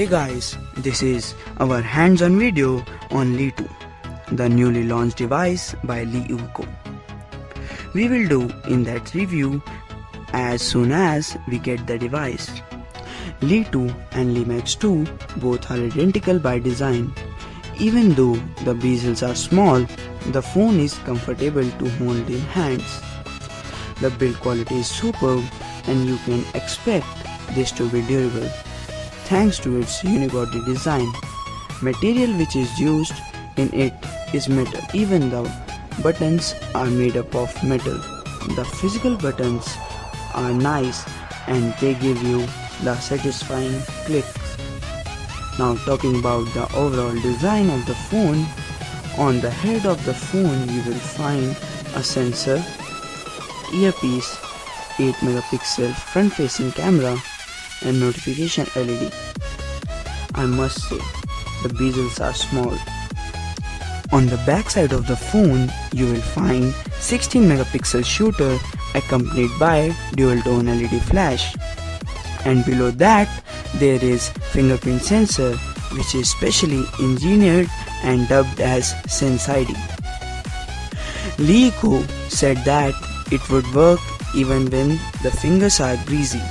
Hey guys, this is our hands-on video on LeEco, the newly launched device by LeEco. We will do in-depth review as soon as we get the device. LeEco and LeMax 2 both are identical by design. Even though the bezels are small, the phone is comfortable to hold in hands. The build quality is superb and you can expect this to be durable, thanks to its unibody design. Material which is used in it is metal. Even the buttons are made up of metal. The physical buttons are nice and they give you the satisfying clicks. Now talking about the overall design of the phone, on the head of the phone you will find a sensor, earpiece, 8 megapixel front facing camera and notification LED. I must say, the bezels are small. On the back side of the phone, you will find 16 megapixel shooter accompanied by dual tone LED flash. And below that, there is fingerprint sensor which is specially engineered and dubbed as Sense ID. LeEco said that it would work even when the fingers are greasy.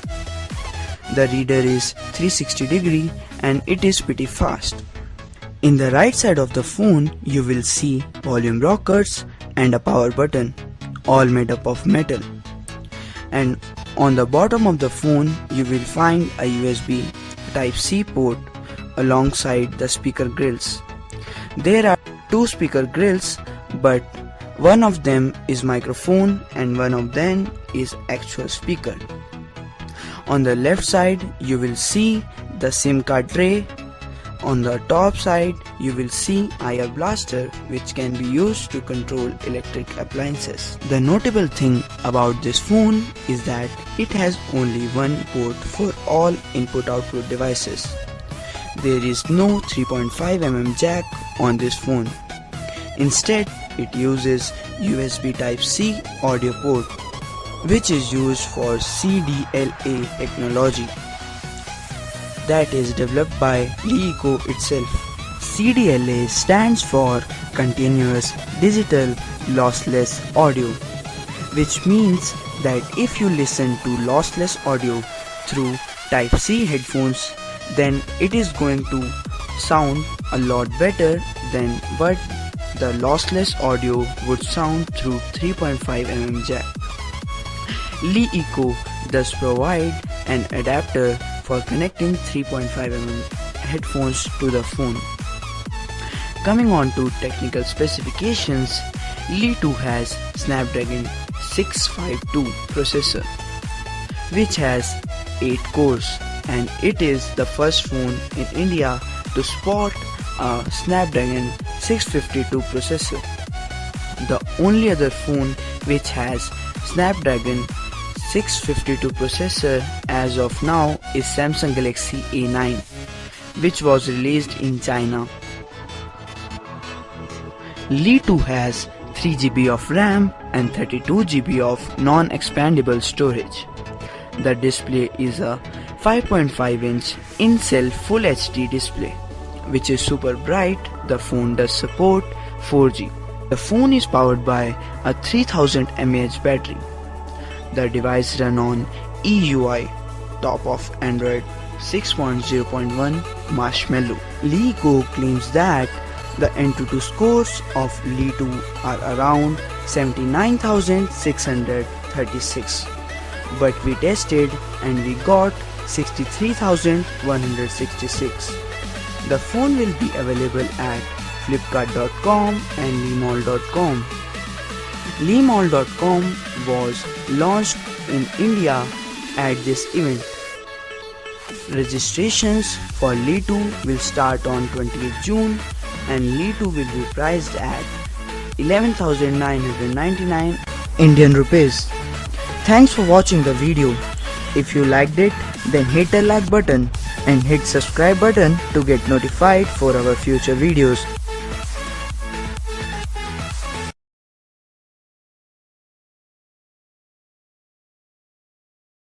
The reader is 360 degree and it is pretty fast. In the right side of the phone you will see volume rockers and a power button, all made up of metal. And on the bottom of the phone you will find a USB Type-C port alongside the speaker grills. There are two speaker grills, but one of them is microphone and one of them is actual speaker. On the left side you will see the SIM card tray. On the top side you will see IR blaster which can be used to control electric appliances. The notable thing about this phone is that it has only one port for all input-output devices. There is no 3.5mm jack on this phone. Instead, it uses USB Type-C audio port, which is used for CDLA technology that is developed by LeEco itself. CDLA stands for Continuous Digital Lossless Audio, which means that if you listen to lossless audio through Type-C headphones, then it is going to sound a lot better than what the lossless audio would sound through 3.5mm jack. LeEco does provide an adapter for connecting 3.5mm headphones to the phone. Coming on to technical specifications, LeEco has Snapdragon 652 processor, which has 8 cores, and it is the first phone in India to sport a Snapdragon 652 processor. The only other phone which has Snapdragon 652 processor as of now is Samsung Galaxy A9, which was released in China. LeEco has 3GB of RAM and 32GB of non-expandable storage. The display is a 5.5-inch in-cell Full HD display, which is super bright. The phone does support 4G. The phone is powered by a 3000 mAh battery. The device runs on EUI, top of Android 6.0.1 Marshmallow. LeEco claims that the Antutu scores of LeEco are around 79,636, but we tested and we got 63,166. The phone will be available at flipkart.com and lemall.com. lemall.com was launched in India at this event. Registrations for LeEco will start on 20th June and LeEco will be priced at 11,999 Indian rupees. Thanks for watching the video. If you liked it, then hit the like button and hit subscribe button to get notified for our future videos.